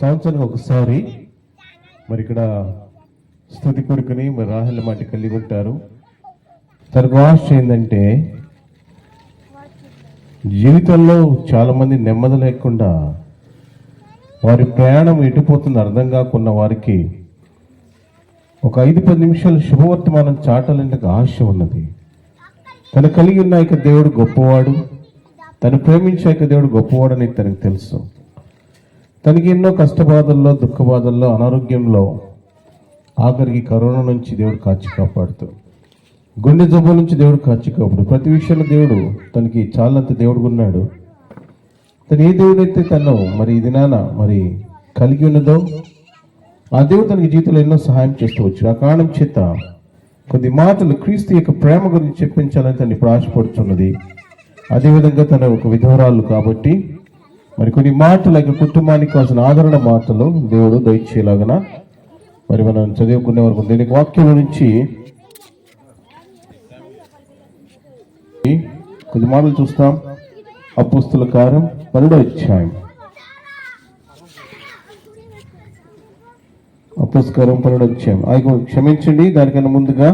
సంవత్సరానికి ఒకసారి మరి ఇక్కడ స్తుతి కొడుకుని మరి రాహుల మాట కలిగి ఉంటారు. తనకు ఆశ ఏంటంటే జీవితంలో చాలా మంది నెమ్మది లేకుండా వారి ప్రయాణం ఎటుపోతుంది అర్థం కాకున్న వారికి ఒక 5-10 నిమిషాలు శుభవర్తమానం చాటాలంటే ఆశ ఉన్నది. తను కలిగి ఉన్న ఇక దేవుడు గొప్పవాడు, తను ప్రేమించాక దేవుడు గొప్పవాడని తనకు తెలుసు. తనకి ఎన్నో కష్టబాధల్లో, దుఃఖబాధల్లో, అనారోగ్యంలో, ఆఖరికి కరోనా నుంచి దేవుడు కాచి కాపాడుతూ, గుండె జబ్బు నుంచి దేవుడు కాచి కాపాడు, ప్రతి విషయంలో దేవుడు తనకి చాలంత దేవుడు ఉన్నాడు. తను ఏ దేవుడైతే తను మరి ఈ దినాన మరి కలిగి ఉన్నదో ఆ దేవుడు తనకి జీవితంలో ఎన్నో సహాయం చేస్తూ వచ్చు. ఆ కారణం చేత కొద్ది మాటలు క్రీస్తు యొక్క ప్రేమ గురించి చెప్పించాలని తను ఇప్పుడు ఆశపడుతున్నది. అదేవిధంగా తను ఒక విధవరాలు కాబట్టి మరి కొన్ని మాటలు కుటుంబానికి కావాల్సిన ఆదరణ మాటలు దేవుడు దయచేలాగన మరి మనం చదువుకునే వరకు దీనికి వాక్యం నుంచి కొద్ది మాటలు చూస్తాం. అపోస్తుల కార్యం 12వ అధ్యాయం, అపోస్తల 12వ అధ్యాయం. క్షమించండి, దానికన్నా ముందుగా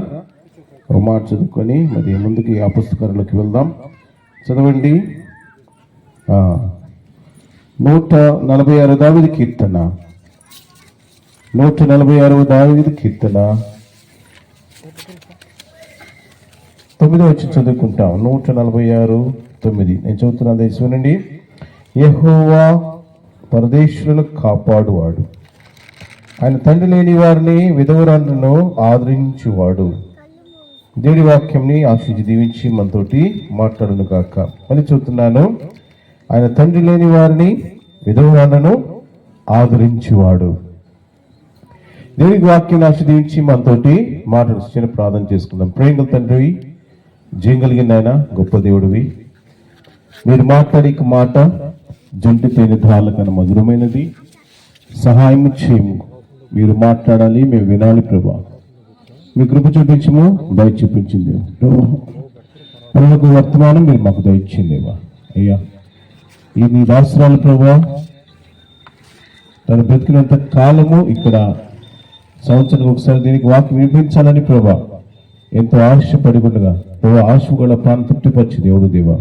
ఒక మాట చదువుకొని మరి ముందుకి అపోస్తల కార్యంలోకి వెళ్దాం. చదవండి. 146 దావీదు కీర్తన, 146 దావీదు కీర్తన 9వ వచనం చదువుకుంటాం. 146:9 నేను చదువుతున్నాను, దేశండి. యెహోవా పరదేశులను కాపాడువాడు, ఆయన తండ్రి లేని వారిని విధవరాలను ఆదరించువాడు. దేవుడి వాక్యంని ఆశించి దీవించి మనతోటి మాట్లాడును కాక. మళ్ళీ చెబుతున్నాను, ఆయన తండ్రి లేని వారిని విధవరాలను ఆదరించువాడు. దేవుడి వాక్యం ఆశీర్వదించి మనతోటి మాట్లాడు. చిన్న ప్రార్థన చేసుకుందాం. ప్రేమగల తండ్రి, జయం కలిగిన ఆయన గొప్ప దేవుడివి, మీరు మాట్లాడే మాట జంటి తేనె ధారల కన్నా మధురమైనది. సహాయం చేయము, మీరు మాట్లాడాలి, మేము వినాలి ప్రభా. మీ కృప చూపించము, దయ చూపించింది ప్రభు. వర్తమానం మీరు మాకు దయచిందేవా అయ్యా. ఈ మీ దాసరాలు ప్రభా తను బ్రతికినంత కాలము ఇక్కడ సంవత్సరానికి ఒకసారి దీనికి వాక్యం వినిపించాలని ప్రభా ఎంతో ఆశపడి ఉండగా ప్రభా ఆశ కూడా ప్రాణం తృప్తిపరిచి దేవుడు దేవా.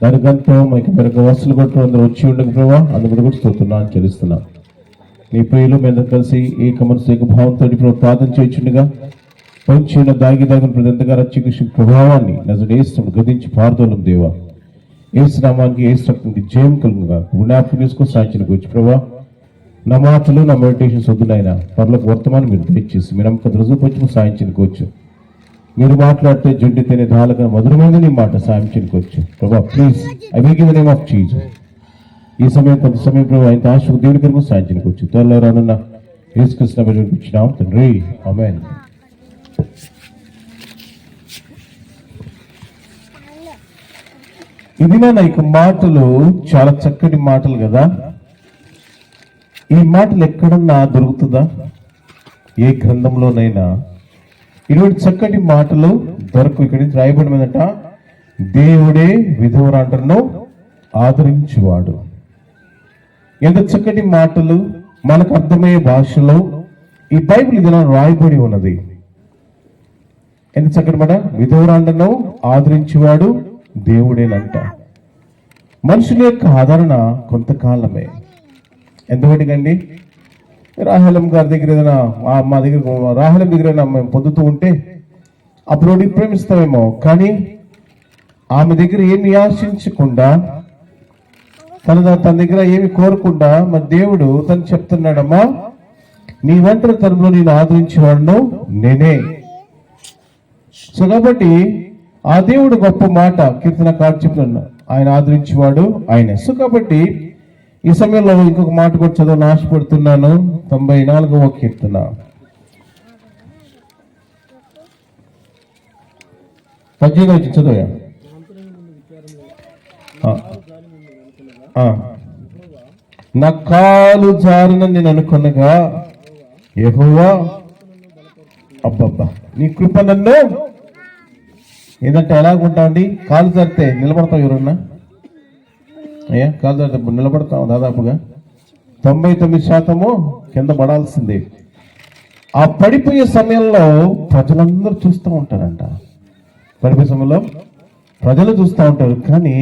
దానికంతా మనకి మెరుగ వసలు కొట్టు అందరూ వచ్చి ఉండగా ప్రభా అందుకు కూడా స్తోత్రున్నా అని చెల్లిస్తున్నా. నీ ప్రియులు మేము కలిసి ఏక మనసు ఏక భావంతో ప్రార్థన చేయించుండగా పంచిన దాగిన ఎంతగా రక్షక ప్రభావాన్ని నజడు ఏస్తున్నాడు గదించి పారదోలం దేవా. ఏసునామానికి ఏసు రక్తానికి జయం కలుగుగా జ్ఞాపకం తీసుకొని సాయించిన గురించి ప్రభా. నా మాటలు నా మెడిటేషన్స్ వద్దునైనా పర్లకు వర్తమానం మీరు దయచేసి మీ నమ్మకం రుజువుపచ్చి సాయించుకోవచ్చు. మీరు మాట్లాడితే జంటి తినే దాలగా మధురమైన నీ మాట సాయించుకోవచ్చు ప్రభా. Please I will give the name of Jesus. ఈ సమయం కొంత సమయం ప్రభావ ఆయన ఆశకు దేవుడి కొరకు సాయించుకోవచ్చు. త్వరలో రానున్న యేసుక్రీస్తు ఇచ్చినాం తండ్రి, ఆమేన్. ఇది నా మాటలు చాలా చక్కటి మాటలు కదా. ఈ మాటలు ఎక్కడన్నా దొరుకుతుందా? ఏ గ్రంథంలోనైనా ఇటువంటి చక్కటి మాటలు దొరకు. ఇక్కడి నుంచి రాయబడినట, దేవుడే విధవరాంటను ఆదరించువాడు. ఎంత చక్కటి మాటలు, మనకు అర్థమయ్యే భాషలో ఈ బైబిల్ ఇది రాయబడి ఉన్నది. ఎంత చక్కటి మాట, విధవరాంటను ఆదరించేవాడు దేవుడేనంట. మనుషుల యొక్క ఆదరణ కొంతకాలమే. ఎంతవరకండి? రాహులం గారి దగ్గర ఏదైనా మా దగ్గర రాహులం దగ్గర మేము పొందుతూ ఉంటే అప్పుడు ప్రేమిస్తామేమో, కానీ ఆమె దగ్గర ఏమి ఆశించకుండా తన దగ్గర ఏమి కోరకుండా మరి దేవుడు తను చెప్తున్నాడమ్మా, నీ ఒంటరితనంలో నేను ఆదరించేవాడును నేనే. సో కాబట్టి ఆ దేవుడు గొప్ప మాట కీర్తనకారుడు చెప్తున్నాడు, ఆయన ఆదరించేవాడు ఆయనే. సో కాబట్టి ఈ సమయంలో ఇంకొక మాట కూడా చదవని ఆశపడుతున్నాను. 94వ కీర్తన, 18వ చదవయా. నా కాలు జారిన నేను అనుకున్నగా యెహోవా, అబ్బబ్బా నీ కృప నన్ను ఏదంటే ఎలాగుంటా అండి. కాలు జారితే నిలబడతావు ఎవరన్నా? అయ్యా కాలు జారితే నిలబడతావు దాదాపుగా. 99% కింద పడాల్సిందే. ఆ పడిపోయే సమయంలో ప్రజలందరూ చూస్తూ ఉంటారంట. పడిపోయే సమయంలో ప్రజలు చూస్తూ ఉంటారు. కానీ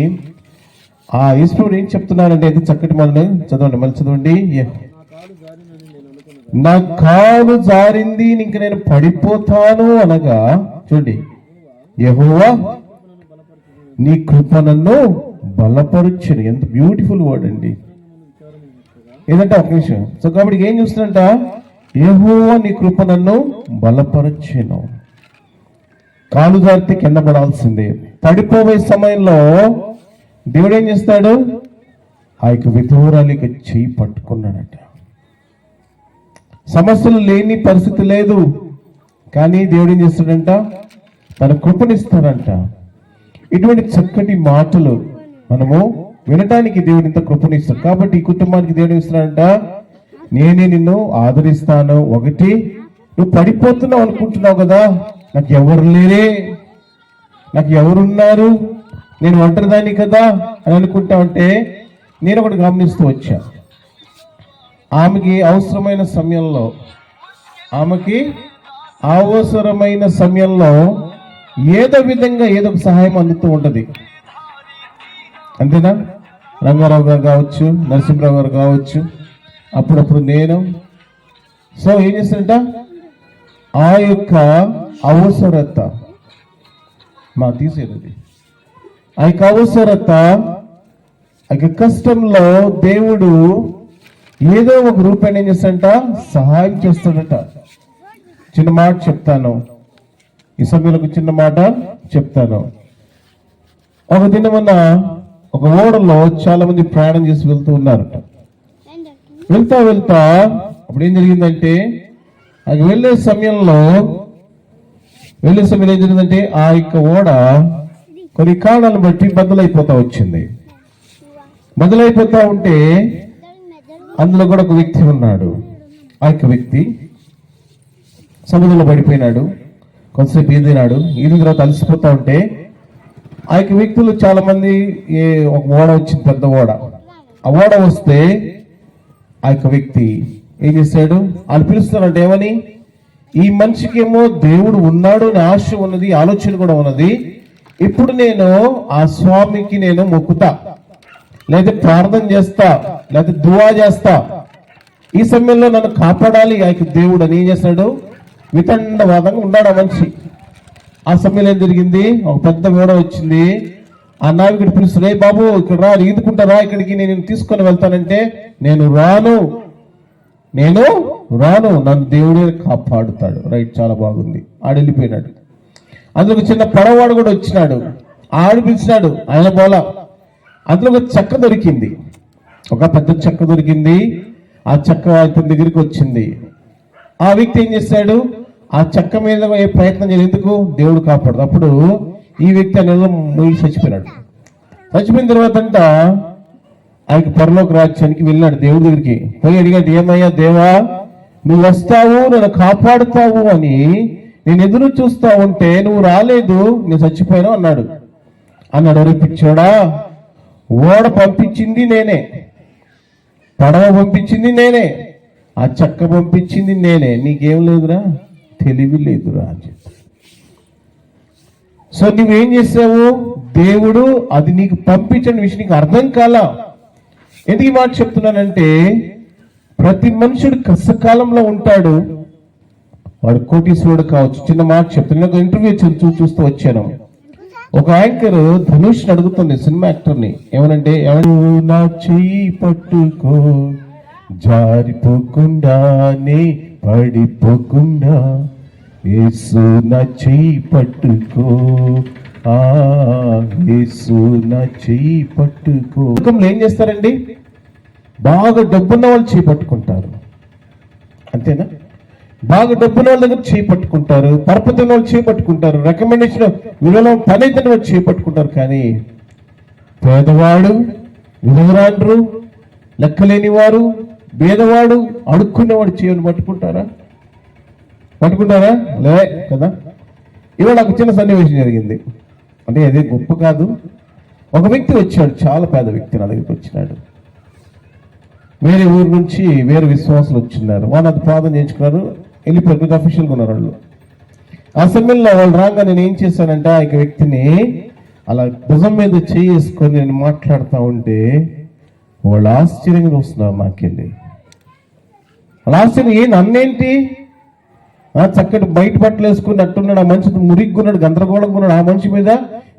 ఆ ఈశ్వరుడు ఏం చెప్తున్నారంటే, ఎంత చక్కటి మనల్ని చదవండి, మళ్ళీ చదవండి. నా కాలు జారింది, ఇంక నేను పడిపోతాను అనగా, చూడండి, యెహోవా నీ కృప నన్ను బలపరుచును. ఎంత బ్యూటిఫుల్ వర్డ్ అండి. ఏదంటే ఒక నిమిషం. సో కాబట్టి ఏం చూస్తున్నంట, యెహోవా నీ కృప నన్ను బలపరుచును. కాలు జారితే కింద పడాల్సిందే. పడిపోయే సమయంలో దేవుడు ఏం చేస్తాడు, ఆ యొక్క విధురాలికి చెయ్యి పట్టుకున్నాడట. సమస్యలు లేని పరిస్థితి లేదు, కానీ దేవుడు ఏం చేస్తాడంట, తన కృపనిస్తాడంట. ఇటువంటి చక్కటి మాటలు మనము వినటానికి దేవుడు ఇంత కృపనిస్తాడు. కాబట్టి ఈ కుటుంబానికి దేవుడు ఇస్తున్నాడంట, నేనే నిన్ను ఆదరిస్తాను. ఒకటి, నువ్వు పడిపోతున్నావు అనుకుంటున్నావు కదా, నాకు ఎవరు లేరే, నాకు ఎవరున్నారు, నేను ఒంటరిదాన్ని కదా అని అనుకుంటా ఉంటే, నేను ఒకటి గమనిస్తూ వచ్చా. ఆమెకి అవసరమైన సమయంలో ఏదో విధంగా ఏదో ఒక సహాయం అందుతూ ఉంటది. అంతేనా? రంగారావు గారు కావచ్చు, నరసింహరావు గారు కావచ్చు, అప్పుడప్పుడు నేను. సో ఏం చేస్తాడంట, ఆ యొక్క అవసరత తీసేది, ఆ యొక్క అవసరత, ఆ యొక్క కష్టంలో దేవుడు ఏదో ఒక రూపాయలు ఏం చేస్తాడంట, సహాయం చేస్తాడట. చిన్న మాట చెప్తాను, ఈ సమయంలో చిన్న మాట చెప్తాను. ఒక దినమన్న ఒక ఓడలో చాలా మంది ప్రయాణం చేసి వెళ్తూ ఉన్నారట. వెళ్తా అప్పుడు ఏం జరిగిందంటే, అది వెళ్ళే సమయంలో ఏం జరిగిందంటే, ఆ యొక్క ఓడ కొన్ని కారణాలను బట్టి బద్దలైపోతా వచ్చింది. బద్దలైపోతా ఉంటే అందులో కూడా ఒక వ్యక్తి ఉన్నాడు. ఆ యొక్క వ్యక్తి సముద్రంలో పడిపోయినాడు. కొంతసేపు ఈదినాడు. ఈదిన తర్వాత అలసిపోతా ఉంటే ఆ యొక్క వ్యక్తులు చాలా మంది, ఒక ఓడ వచ్చింది, పెద్ద ఓడ. ఆ ఓడ వస్తే ఆ యొక్క వ్యక్తి ఏం చేశాడు, వాళ్ళు పిలుస్తున్నారంటే ఏమని, ఈ మనిషికేమో దేవుడు ఉన్నాడు అని ఆశ ఉన్నది, ఆలోచన కూడా ఉన్నది. ఇప్పుడు నేను ఆ స్వామికి నేను మొక్కుతా, లేదా ప్రార్థన చేస్తా, లేదా దువా చేస్తా, ఈ సమయంలో నన్ను కాపాడాలి ఆ యొక్క దేవుడు అని ఏం చేస్తాడు, వితండవాదంగా ఉన్నాడు ఆ మనిషి. ఆ సమయంలో ఏం జరిగింది, ఒక పెద్ద ఓడ వచ్చింది. ఆ నావికుడు పిలుస్తున్నాడు, ఏ బాబు ఇక్కడ రా, ఈదుకుంటారా ఇక్కడికి, నేను తీసుకొని వెళ్తానంటే, నేను రాను, నన్ను దేవుడే కాపాడుతాడు. రైట్, చాలా బాగుంది. ఆడు వెళ్ళిపోయినాడు. అందులో ఒక చిన్న పడవాడు కూడా వచ్చినాడు. ఆడు పిలిచినాడు, ఆయన పోలా. అందులో ఒక చెక్క దొరికింది, ఒక పెద్ద చెక్క దొరికింది. ఆ చెక్క ఇతని దగ్గరికి వచ్చింది. ఆ వ్యక్తి ఏం చేశాడు, ఆ చెక్క మీద ఏ ప్రయత్నం చేయలేదు. ఎందుకు, దేవుడు కాపాడు. అప్పుడు ఈ వ్యక్తి అనేది ముగి చచ్చిపోయినాడు. చచ్చిపోయిన తర్వాత అంట ఆ యొక్క పరలోక రాజ్యానికి వెళ్ళాడు. దేవుడి దగ్గరికి పోయి అడిగాడు, ఏమయ్యా దేవా, నువ్వు వస్తావు, నన్ను కాపాడుతావు అని నేను ఎదురు చూస్తా ఉంటే నువ్వు రాలేదు, నేను చచ్చిపోయాను అన్నాడు. అరే పిచ్చోడా, ఓడ పంపించింది నేనే, పడవ పంపించింది నేనే, ఆ చెక్క పంపించింది నేనే, నీకేం లేదురా, తెలివి లేదురా అని చెప్పి. సో నువ్వేం చేసావు, దేవుడు అది నీకు పంపించిన విషయం నీకు అర్థం కాలా. ఎందుకు ఈ మాట చెప్తున్నానంటే, ప్రతి మనుషుడు కష్టకాలంలో ఉంటాడు. వాడు కోటీశ్వరుడు కావచ్చు. చిన్న మాట చెప్తున్నా, ఒక ఇంటర్వ్యూ చూస్తూ వచ్చాను. ఒక యాంకర్ ధనుష్ అడుగుతుంది, సినిమా యాక్టర్ని, ఏమనంటే, నా చెయ్యి పట్టుకో, జారిపోకుండానే పడిపోకుండా, యేసు నా చెయ్యి పట్టుకో, యేసు నా చెయ్యి పట్టుకో. ఏం చేస్తారండి, బాగా డబ్బున్న వాళ్ళు చేయి పట్టుకుంటారు, అంతేనా? బాగా డబ్బున్న వాళ్ళ దగ్గర చేయి పట్టుకుంటారు, పరపతి వాళ్ళు చేయి పట్టుకుంటారు, రికమెండేషన్ విలువలో పని అయితే వాళ్ళు చేయి పట్టుకుంటారు. కానీ పేదవాడు, విలువరాండ్రు, లెక్కలేని వారు, పేదవాడు, అడుక్కునేవాడు చేయని పట్టుకుంటారా లే కదా. ఇవాళ నాకు చిన్న సన్నివేశం జరిగింది. అంటే అదే గొప్ప కాదు. ఒక వ్యక్తి వచ్చాడు, చాలా పేద వ్యక్తి నా దగ్గరికి వచ్చినాడు. వేరే ఊరు నుంచి వేరే విశ్వాసులు వచ్చిన్నారు, వాళ్ళు అది ప్రార్థన చేయించుకున్నారు, వెళ్ళిపోయి అఫీషియల్గా ఉన్నారు వాళ్ళు. ఆ సమయంలో వాళ్ళు రాగా నేను ఏం చేశానంటే ఆ వ్యక్తిని అలా భుజం మీద చేసుకొని నేను మాట్లాడుతూ ఉంటే వాళ్ళు ఆశ్చర్యంగా చూస్తున్నారు నాకెళ్ళి. అలా ఆశ్చర్యం, నన్నేంటి చక్కటి బయట బట్టలు వేసుకుని అట్టున్నాడు, ఆ మనిషి మురిగ్గున్నాడు, గందరగోళంగా ఉన్నాడు, ఆ మనిషి మీద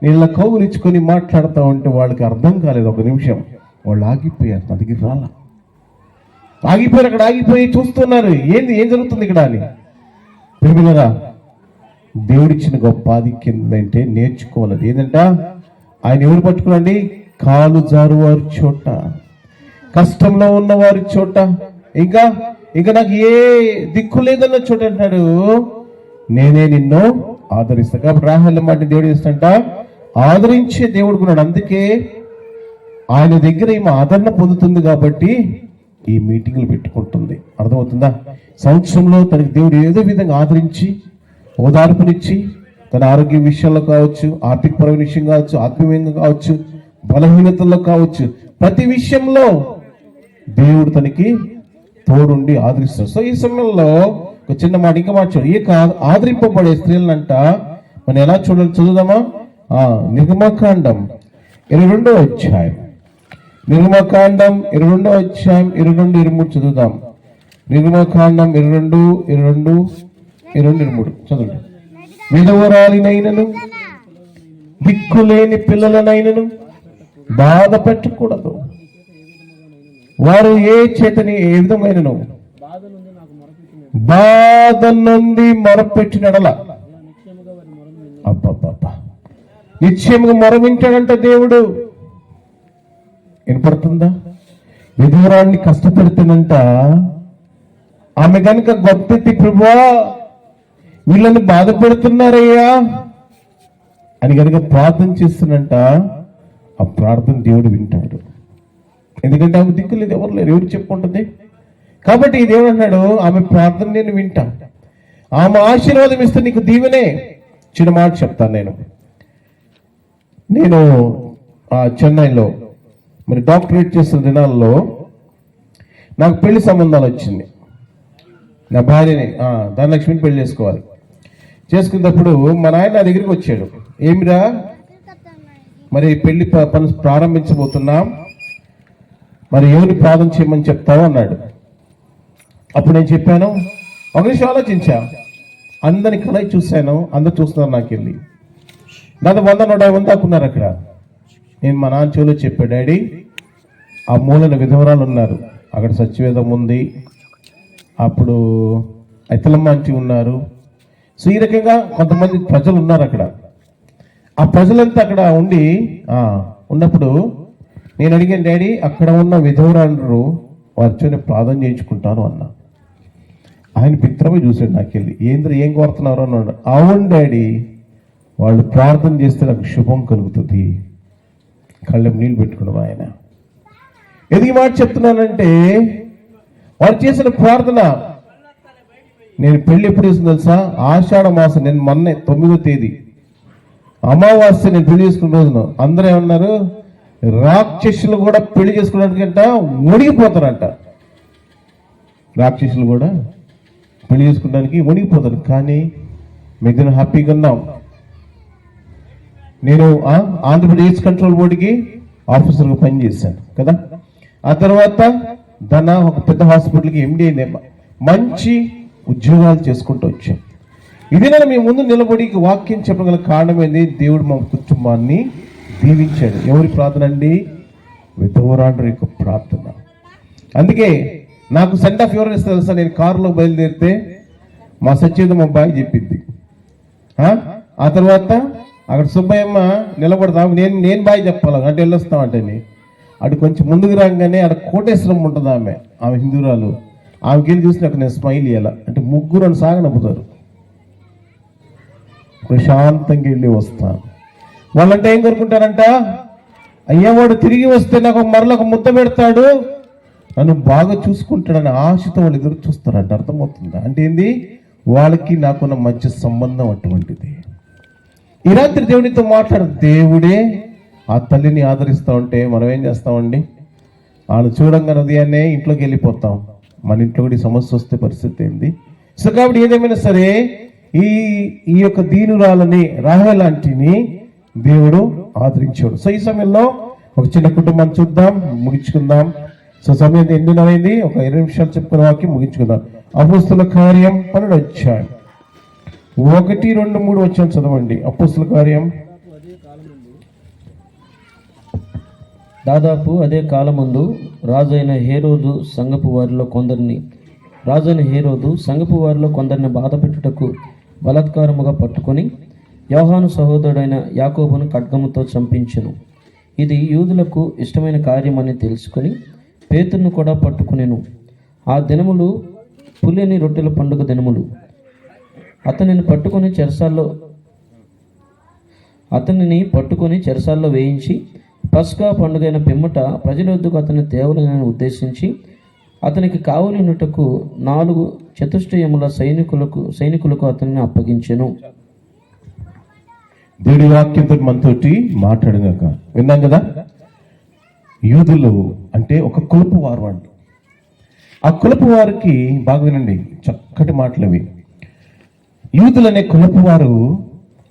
నేను ఇలా కౌగులించుకొని మాట్లాడుతూ ఉంటే వాళ్ళకి అర్థం కాలేదు. ఒక నిమిషం వాళ్ళు ఆగిపోయారు, నా దగ్గర రాలా, ఆగిపోయారు. అక్కడ ఆగిపోయి చూస్తున్నారు ఏం జరుగుతుంది ఇక్కడ అని. ప్రేమిలరా, దేవుడిచ్చిన గొప్ప ఆధిక్యం ఏంటంటే నేర్చుకోవాలి. ఏంటంట ఆయన ఎవరు పట్టుకునండి, కాలు జారువారి చోట, కష్టంలో ఉన్నవారి చోట, ఇంకా నాకు ఏ దిక్కు లేదన్న చోట అంటాడు నేనే నిన్ను ఆదరిస్తా. కాబట్టి రాహేలు మాట దేవుడు చేస్తాడంట, ఆదరించే దేవుడు కొన్నాడు. అందుకే ఆయన దగ్గర ఈమె ఆదరణ పొందుతుంది కాబట్టి ఈ మీటింగ్లు పెట్టుకుంటుంది. అర్థమవుతుందా? సంవత్సరంలో తనకి దేవుడు ఏదో విధంగా ఆదరించి ఓదార్పునిచ్చి తన ఆరోగ్య విషయంలో కావచ్చు, ఆర్థికపరమైన విషయం కావచ్చు, ఆత్మీయంగా కావచ్చు, బలహీనతల్లో కావచ్చు, ప్రతి విషయంలో దేవుడు తనకి తోడుండి ఆదరిస్తాడు. సో ఈ సమయంలో ఒక చిన్న మాట, ఇంకా మార్చాడు. ఈ ఆదరింపబడే స్త్రీలనంట మనం ఎలా చూడాలి, చదువుదామా? నిర్గమకాండం 22వ అధ్యాయం, నిర్గమకాండం 22వ అధ్యాయం 22-23 చదువుదాం. నిర్గమకాండం 22 చదువు. విధవరాలినైనను దిక్కులేని పిల్లలనైనను బాధ పెట్టకూడదు, వారు ఏ చేతని ఏ విధమైనను బాధ నుండి మొరపెట్టినడల అబ్బబ్బబ్బా నిశ్చయముగా మొరవింటాడంట దేవుడు. వినపడుతుందా? విధవరాన్ని కష్టపెడుతున్నంట ఆమె కనుక గొప్పెత్తి ప్రభువా వీళ్ళని బాధ పెడుతున్నారయ్యా అని కనుక ప్రార్థన చేస్తున్నంట ఆ ప్రార్థన దేవుడు వింటాడు. ఎందుకంటే ఆమె దిక్కు లేదు, ఎవరు లేరు, ఎవరు చెప్పుకుంటుంది. కాబట్టి ఈ దేవుడు అన్నాడు ఆమె ప్రార్థన నేను వింటా, ఆమె ఆశీర్వాదం ఇస్తే నీకు దీవెనే. చిన్న మాట చెప్తాను. నేను చెన్నైలో మరి డాక్టరేట్ చేస్తున్న దినాల్లో నాకు పెళ్లి సంబంధాలు వచ్చింది. నా భార్యని ధనలక్ష్మిని పెళ్లి చేసుకోవాలి. చేసుకున్నప్పుడు మా నాయన నా దగ్గరికి వచ్చాడు. ఏమిరా మరి పెళ్లి పని ప్రారంభించబోతున్నాం, మరి ఎవరిని ప్రార్థన చేయమని చెప్తావు అన్నాడు. అప్పుడు నేను చెప్పాను, ఒక నిమిషం ఆలోచించా, అందరిని కలయి చూశాను, అందరు చూస్తున్నారు నాకు వెళ్ళి. దాని 100-150 దాకున్నారు అక్కడ. నేను మా నాన్న చెవిలో చెప్పా, డాడీ ఆ మూలన విధవరాలు ఉన్నారు, అక్కడ సత్యవేదం ఉంది, అప్పుడు ఐతలమ్మంచి ఉన్నారు. సో ఈ రకంగా కొంతమంది ప్రజలు ఉన్నారు అక్కడ. ఆ ప్రజలంతా అక్కడ ఉన్నప్పుడు నేను అడిగాను, డాడీ అక్కడ ఉన్న విధవరాలు వారితో ప్రార్థన చేయించుకుంటాను అన్నా. ఆయన పిత్రమే చూశాడు నాకెళ్ళి, ఏం కోరుతున్నారు అన్నాడు. అవును డాడీ, వాళ్ళు ప్రార్థన చేస్తే నాకు శుభం కలుగుతుంది. కళ్ళెం నీళ్ళు పెట్టుకున్నాం. ఆయన ఎందుకు మాట చెప్తున్నానంటే వారు చేసిన ప్రార్థన. నేను పెళ్లి ఎప్పుడు చేసింది తెలుసా? ఆషాఢ మాసం, నేను మొన్న 9వ తేదీ అమావాస్య నేను పెళ్లి చేసుకున్న రోజున అందరూ ఏమన్నారు, రాక్షసులు కూడా పెళ్లి చేసుకోవడానికంట వణిగిపోతారంట. రాక్షసులు కూడా పెళ్లి చేసుకోవడానికి వణిగిపోతారు. కానీ మిగిలిన హ్యాపీగా ఉన్నాం. నేను ఆంధ్రప్రదేశ్ కంట్రోల్ బోర్డుకి ఆఫీసర్గా పనిచేశాను కదా. ఆ తర్వాత ఒక పెద్ద హాస్పిటల్కి ఎండి మంచి ఉద్యోగాలు చేసుకుంటూ వచ్చాం. ఇది నేను మీ ముందు నిలబడి వాక్యం చెప్పగల కారణం ఏంది? దేవుడు మా కుటుంబాన్ని దీవించాడు. ఎవరి ప్రార్థన అండి? విధవరాండ్రు యొక్క ప్రార్థన. అందుకే నాకు సెండ్ ఆఫ్ ఎవరు ఇస్తారు తెలుసా? నేను కారులో బయలుదేరితే మా సత్యేదం అబ్బాయి చెప్పింది. ఆ తర్వాత అక్కడ సుబ్బయ్యమ్మ నిలబడతాము, నేను బాయ్ చెప్పాలి అంటే వెళ్ళొస్తామంటే అటు కొంచెం ముందుకు రాగానే అక్కడ కోటేశ్వరం ఉంటుంది, ఆమె హిందూరాలు. ఆమెకి వెళ్ళి చూసి నాకు నేను స్మైల్ ఇవ్వాల అంటే ముగ్గురు అని సాగనమ్ముతారు. ప్రశాంతంగా వెళ్ళి వస్తాను. వాళ్ళంటే ఏం కోరుకుంటారంట, అయ్యా వాడు తిరిగి వస్తే నాకు మరొక ముద్ద పెడతాడు, నన్ను బాగా చూసుకుంటాడని ఆశతో వాళ్ళు ఎదురు చూస్తారంట. అర్థమవుతుందా? అంటే ఏంది? వాళ్ళకి నాకున్న మంచి సంబంధం అటువంటిది. ఈ రాత్రి దేవునితో మాట్లాడు. దేవుడే ఆ తల్లిని ఆదరిస్తూ ఉంటే మనం ఏం చేస్తామండి? వాళ్ళు చూడంగానే ఉదయాన్నే ఇంట్లోకి వెళ్ళిపోతాం. మన ఇంట్లో కూడా ఈ సమస్య వస్తే పరిస్థితి ఏంది? సో కాబట్టి ఏదేమైనా సరే ఈ యొక్క దీనురాలని రాహేలాంటిని దేవుడు ఆదరించాడు. సో ఈ సమయంలో ఒక చిన్న కుటుంబాన్ని చూద్దాం, ముగించుకుందాం. సో సమయం 8:30 ఒక 20 నిమిషాలు చెప్పుకున్న వాక్యం ముగించుకుందాం. అపోస్తుల కార్యం 12వ అధ్యాయం 1, 2, 3 వచనాలు చదవండి. అపోస్తుల కార్యం. దాదాపు అదే కాలమందు రాజైన హేరోదు సంగపు వారిలో కొందరిని బాధ పెట్టుటకు బలాత్కారముగా పట్టుకొని యోహాను సహోదరుడైన యాకోబును ఖడ్గముతో చంపించెను. ఇది యూదులకు ఇష్టమైన కార్యమని తెలుసుకొని పేతురును కూడా పట్టుకునేను. ఆ దినములు పులిని రొట్టెల పండుగ దినములు. అతనిని పట్టుకొని చెరసాల్లో వేయించి పస్కా పండుగైన పిమ్మట ప్రజల వద్దకు అతని తేవలని ఉద్దేశించి అతనికి కావలినుటకు 4 చతుష్టయముల సైనికులకు అతన్ని అప్పగించెను. దేవుడి వాక్యంతో మనతోటి మాట్లాడినాక విన్నాం కదా. యూదులు అంటే ఒక కులపు వారు అండి. ఆ కులపు వారికి బాగా వినండి, చక్కటి మాటలవి. యూదులు అనే కులపు వారు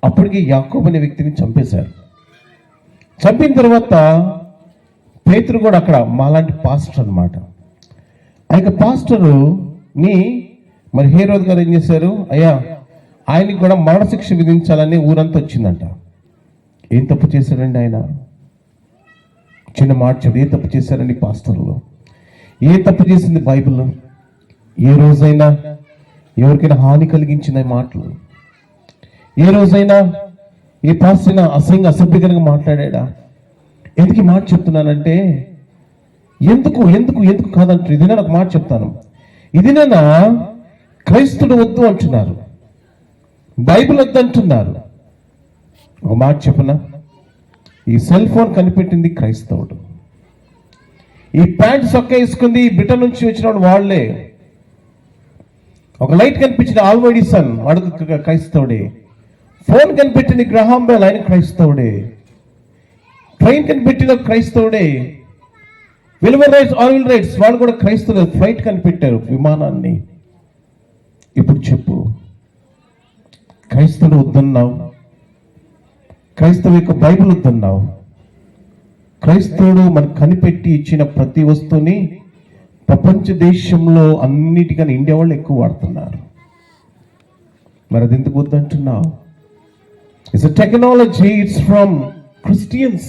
అప్పటికి యాకోబు అనే వ్యక్తిని చంపేశారు. చంపిన తర్వాత పేతురు కూడా అక్కడ మాలాంటి పాస్టర్ అన్నమాట. ఆ యొక్క పాస్టరుని మరి హేరోదు గారు ఏం చేశారు, అయ్యా ఆయనకి కూడా మరణశిక్ష విధించాలని ఊరంతా వచ్చిందంట. ఏం తప్పు చేశారండి ఆయన? చిన్న మాట చెప్పి ఏ తప్పు చేశారండి పాస్టర్లు? ఏ తప్పు చేసింది బైబిల్? ఏ రోజైనా ఎవరికైనా హాని కలిగించిన మాటలు? ఏ రోజైనా ఏ పాస్టర్ అసహ్యంగా అసభ్యకరంగా మాట్లాడా? ఎందుకు మాట చెప్తున్నానంటే ఎందుకు ఎందుకు ఎందుకు కాదంటారు. ఇది నేను ఒక మాట చెప్తాను. ఇది నా క్రైస్తుడు వద్దు అంటున్నారు, బైబిల్ వద్దు అంటున్నారు. ఒక మాట చెప్పునా, ఈ సెల్ ఫోన్ కనిపెట్టింది క్రైస్తవుడు. ఈ ప్యాంట్ సొక్క వేసుకుంది బ్రిటన్ నుంచి వచ్చిన వాళ్ళే. ఒక లైట్ కనిపించిన ఆల్వైడిసన్ వాడు క్రైస్తవుడే. ఫోన్ కనిపెట్టిన గ్రహాం బెల్ ఆయన క్రైస్తవుడే. ట్రైన్ కనిపెట్టిన క్రైస్తవుడే. విల్వర్ రైట్స్ ఆయిల్ రైట్స్ వాళ్ళు కూడా క్రైస్తవులు. ఫ్లైట్ కనిపెట్టారు, విమానాన్ని. ఇప్పుడు చెప్పు, క్రైస్తవుడు వద్దన్నావు, క్రైస్తవు యొక్క బైబిల్ వద్దన్నావు. క్రైస్తవుడు మనకు కనిపెట్టి ఇచ్చిన ప్రతి వస్తువుని ప్రపంచ దేశంలో అన్నిటికన్నా ఇండియా వాళ్ళు ఎక్కువ వాడుతున్నారు. మరి అది ఎందుకు వద్దంటున్నావు? It's a technology, it's from Christians.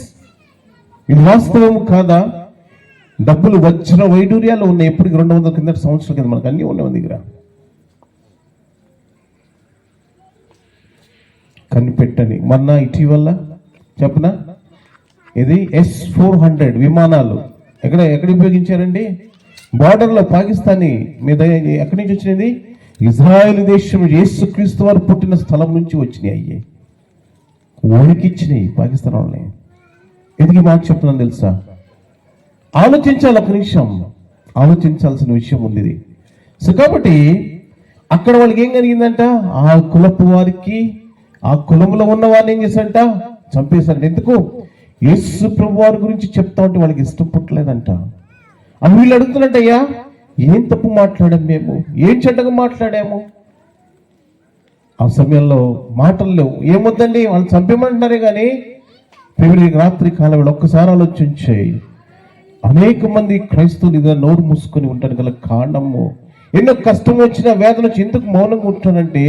ఇది వాస్తవం కాదా? డబ్బులు వజ్ర వైడూర్యాలు ఉన్నాయి. ఎప్పటికి 200 కింద సంవత్సరాల కింద మనకు అన్నీ ఉన్నాయి మన దగ్గర. కనిపెట్టని మొన్న ఇటీవల చెప్పనా, ఇది S-400 విమానాలు ఎక్కడ ఉపయోగించారండి? బార్డర్లో పాకిస్తానీ మీద. ఎక్కడి నుంచి వచ్చినది? ఇజ్రాయెల్ దేశం యేసుక్రీస్తు వారు పుట్టిన స్థలం నుంచి వచ్చినాయి. అయ్యే ఓడికిచ్చినాయి పాకిస్తాన్ వాళ్ళని. ఎందుకు మాట చెప్తున్నాను తెలుసా? ఆలోచించాలి, ఒక నిమిషం ఆలోచించాల్సిన విషయం ఉంది ఇది. సో కాబట్టి అక్కడ వాళ్ళకి ఏం కలిగిందంట? ఆ కులపు వారికి, ఆ కులంలో ఉన్న వారిని ఏం చేశారంట? చంపేశారంట. ఎందుకు? యేసు ప్రభు వారి గురించి చెప్తా ఉంటే వాళ్ళకి ఇష్టం పుట్టలేదంట. అని వీళ్ళు అడుగుతున్నట్టయ్యా, ఏం తప్పు మాట్లాడాము మేము, ఏం చెడ్డగా మాట్లాడాము? ఆ సమయంలో మాటలు లేవు. ఏమొద్దండి, వాళ్ళు చంపేమంటున్నారే కానీ రాత్రి కాలం వీళ్ళు ఒక్కసారి ఆలోచించాయి. అనేక మంది క్రైస్తవులు ఇదే నోరు మూసుకొని ఉంటారు గల కారణము, ఎన్నో కష్టం వచ్చినా వేదన వచ్చి ఎందుకు మౌనంగా ఉంటానంటే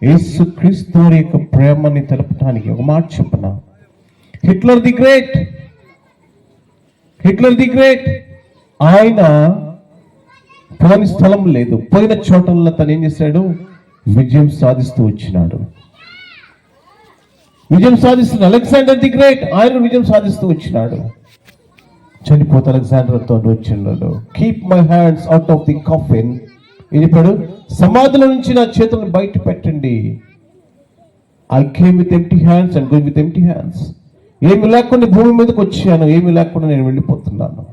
యేసు క్రీస్తు యొక్క ప్రేమని తెలపడానికి. ఒక మాట చెప్పనా, హిట్లర్ ది గ్రేట్ ఆయన పోని స్థలం లేదు, పోయిన చోటల్లో తను ఏం చేశాడు? విజయం సాధిస్తూ వచ్చినాడు. అలెగ్జాండర్ ది గ్రేట్ ఆయన విజయం సాధిస్తూ వచ్చినాడు. చనిపోతే అలెగ్జాండర్తో వచ్చినాడు. Keep my hands out of the coffin. ఇప్పుడు సమాధుల నుంచి నా చేతులను బయట పెట్టండి. I came with empty hands and going with empty hands. ఏమి లేకుండా భూమి మీదకి వచ్చాను, ఏమి లేకుండా నేను వెళ్ళిపోతున్నాను.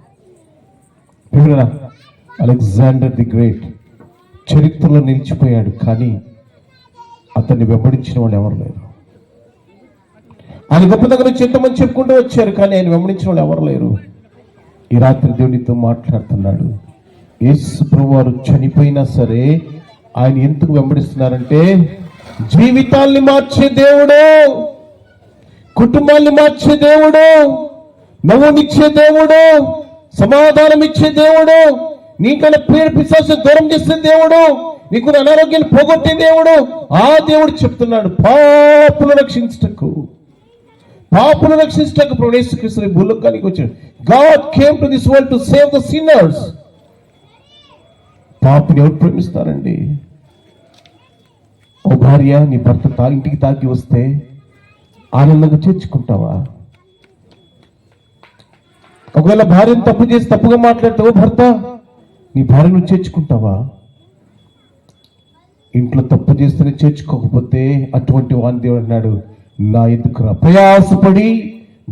అలెగ్జాండర్ ది గ్రేట్ చరిత్రలో నిలిచిపోయాడు, కానీ అతన్ని వెంబడించిన వాళ్ళు ఎవరు లేరు. ఆయన గొప్ప దగ్గర నుంచి ఎంతమంది చెప్పుకుంటూ వచ్చారు, కానీ ఆయన వెంబడించిన వాళ్ళు ఎవరు లేరు. ఈ రాత్రి దేవునితో మాట్లాడుతున్నాడు. యేసు ప్రభువు వారు చనిపోయినా సరే ఆయన ఎందుకు వెంబడిస్తున్నారంటే జీవితాల్ని మార్చే దేవుడు, కుటుంబాన్ని మార్చే దేవుడు, నవ్వునిచ్చే దేవుడు, సమాధానం ఇచ్చే దేవుడు, నీకన్నా పేరు పిశాచం దూరం చేసే దేవుడు, నీకు అనారోగ్యాన్ని పోగొట్టే దేవుడు. ఆ దేవుడు చెప్తున్నాడు పాపులను రక్షించటకు ప్రభు యేసుక్రీస్తు భూలోకానికి వచ్చాడు. God came to this world to save the sinners. పాపుని ఎవరు ప్రేమిస్తారండి? ఓ భార్య, నీ భర్త ఇంటికి తాకి వస్తే ఆనందంగా చేర్చుకుంటావా? ఒకవేళ భార్యను తప్పు చేసి తప్పుగా మాట్లాడితే ఓ భర్త, నీ భార్యను చేర్చుకుంటావా? ఇంట్లో తప్పు చేస్తేనే చేర్చుకోకపోతే అటువంటి వాని దేవుడు అన్నాడు, నా ఎదుకురా, ప్రయాసపడి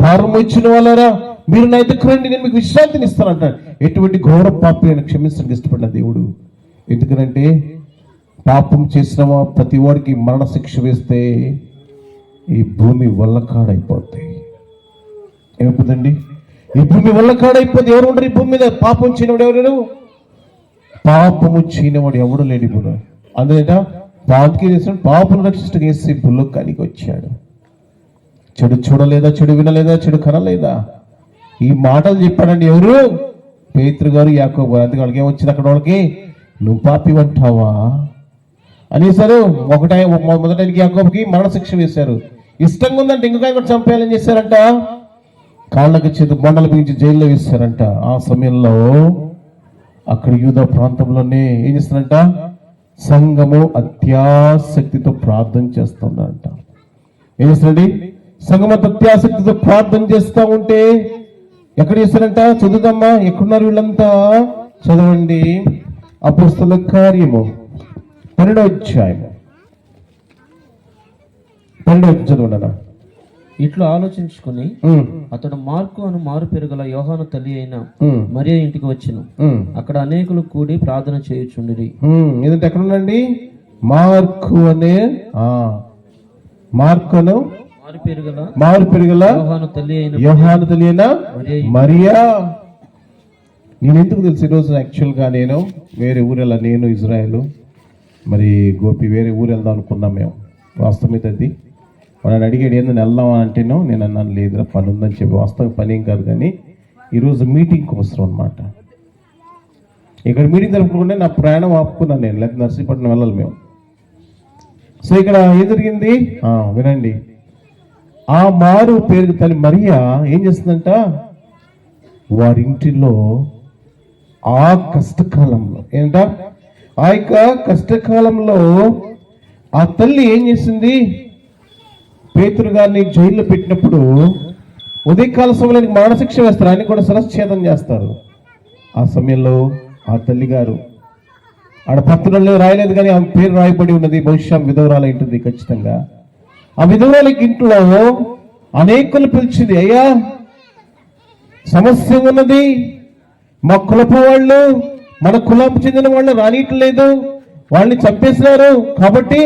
భారం ఇచ్చిన వాళ్ళరా మీరు నా ఎదుకు రండి, నేను మీకు విశ్రాంతిని ఇస్తానంటాడు. ఎటువంటి ఘోర పాపి అని క్షమించడానికి ఇష్టపడిన దేవుడు. ఎందుకనంటే పాపం చేసిన ప్రతి వాడికి మరణ శిక్ష వేస్తే ఈ భూమి వల్లకాడైపోతాయి. ఏమైపోతుందండి? ఈ భూమి వల్లకాడైపోతే ఎవరు ఉండరు ఈ భూమి మీద. పాపం చేయనివాడు ఎవరు? పాపము చేయనివాడు ఎవడు లేడు ఇప్పుడు. అందుచేత పాపకి చేసిన పాపను రక్షించడానికి వేసి భూలోకానికి వచ్చాడు. చెడు చూడలేదా, చెడు వినలేదా, చెడు కనలేదా? ఈ మాటలు చెప్పాడండి ఎవరు? పేతురు గారు, యాకోబు గారు. అందుకే వాళ్ళకి ఏమొచ్చింది అక్కడ వాళ్ళకి, నువ్వు పాపి అంటావా అనేసారు. మొదటి యాకోబుకి మరణశిక్ష వేశారు. ఇష్టంగా ఉందంటే ఇంకొక కూడా చంపేయాలని చేశారంట. కాళ్ళకి చేతి బండలు బిగించి జైల్లో వేశారంట. ఆ సమయంలో అక్కడ యూదా ప్రాంతంలోనే ఏం చేస్తారంట, సంఘము అత్యాసక్తితో ప్రార్థన చేస్తున్నారంట. ఏం చేస్తారండి? సంఘం అత్యాసక్తితో ప్రార్థన చేస్తూ ఉంటే ఎక్కడ చేస్తారంట? చదువుదమ్మా, ఎక్కడున్నారు వీళ్ళంతా? చదవండి. అపోస్తలుల కార్యము 12వ అధ్యాయము 12వ చదవండి. ఇట్లా ఆలోచించుకుని అతడు మార్కు అను మారు పెరుగల యోహాను తల్లి అయిన మరియ ఇంటికి వచ్చెను. అక్కడ అనేకులు కూడి ప్రార్థన చేయుచుండిరి. ఏదంటే ఎక్కడ ఉండండి? మార్కు అనే మార్కును మారు పెరుగల యోహాను తల్లి అయిన మరియా. నేను ఎందుకు తెలుసు ఈరోజు యాక్చువల్గా నేను వేరే ఊరెళ్ళా, నేను ఇజ్రాయెల్, మరి గోపి వేరే ఊరు వెళ్దాం అనుకున్నాం మేము. వాస్తవం అది వాడిని అడిగాడు, ఏందని వెళ్దామా అంటేనో నేను అన్నాను లేదురా పని ఉందని చెప్పి. వాస్తవం పని ఏం కాదు కానీ ఈరోజు మీటింగ్కి అవసరం అనమాట. ఇక్కడ మీటింగ్ జరుపుకుంటే నా ప్రయాణం ఆపుకున్నాను నేను, లేకపోతే నర్సీపట్నం వెళ్ళాలి మేము. సో ఇక్కడ ఏం జరిగింది వినండి. ఆ మారు పేరు తల్లి మరియా ఏం చేస్తుందంట, వారింటిలో ఆ కష్టకాలంలో ఏంట, ఆ యొక్క కష్టకాలంలో ఆ తల్లి ఏం చేసింది, పేతురు గారిని జైల్లో పెట్టినప్పుడు ఉదయకాల సమయంలో మరణశిక్ష వేస్తారు, ఆయన కూడా శిరచ్ఛేదం చేస్తారు. ఆ సమయంలో ఆ తల్లి గారు ఆడ పత్రంలో రాయలేదు కానీ ఆమె పేరు రాయబడి ఉన్నది, బహుశా విధవరాలు ఉంటుంది ఖచ్చితంగా. ఆ విధవరాలకి ఇంట్లో అనేకులు పిలిచింది, అయ్యా సమస్య ఉన్నది, మా కులపు వాళ్ళు మన కులం చెందిన వాళ్ళు రానియట్లేదు, వాళ్ళని చంపేసినారు, కాబట్టి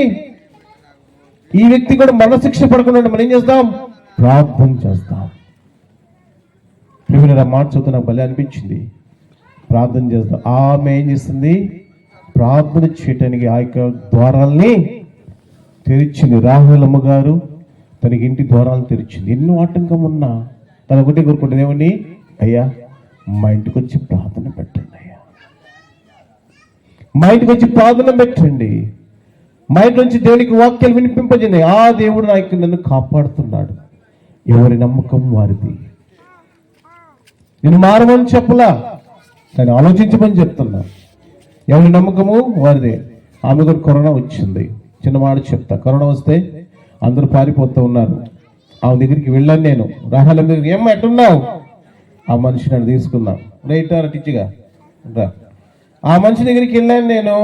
ఈ వ్యక్తి కూడా మరణశిక్ష పడకుండా మనం ఏం చేస్తాం, ప్రార్థన చేస్తాం. ప్రియులారా, మాట చదువుతూ నాకు భలే అనిపించింది. ప్రార్థన చేస్తాం. ఆమె ఏం చేస్తుంది, ప్రార్థన చేయటానికి ఆ యొక్క ద్వారాల్ని తెరిచింది. రాహులమ్మ గారు తనకి ఇంటి ద్వారాలను తెరిచింది. ఎన్నో ఆటంకం ఉన్నా తన ఒకటే కోరుకుంటుంది, ఏమని, అయ్యా మా ఇంటికి వచ్చి ప్రార్థన పెట్టండి, అయ్యా మా ఇంటికి వచ్చి ప్రార్థన పెట్టండి, మా ఇంటి నుంచి దేవునికి వాక్యాలు వినిపింపజేయండి. ఆ దేవుడు నాకు నన్ను కాపాడుతున్నాడు. ఎవరి నమ్మకం వారిది. నేను మారమని చెప్పలా, కానీ ఆలోచించమని చెప్తున్నా. ఎవరి నమ్మకము వారిదే. ఆమె కూడా కరోనా వచ్చింది. చిన్న మాట చెప్తా, కరోనా వస్తే అందరూ పారిపోతూ ఉన్నారు. ఆమె దగ్గరికి వెళ్ళాను నేను. రాహాల దగ్గరికి, ఏమ్మా ఎట్టున్నావు? ఆ మనిషి నన్ను తీసుకున్నా, రైట్ టీచిగా రా. ఆ మనిషి దగ్గరికి వెళ్ళాను నేను.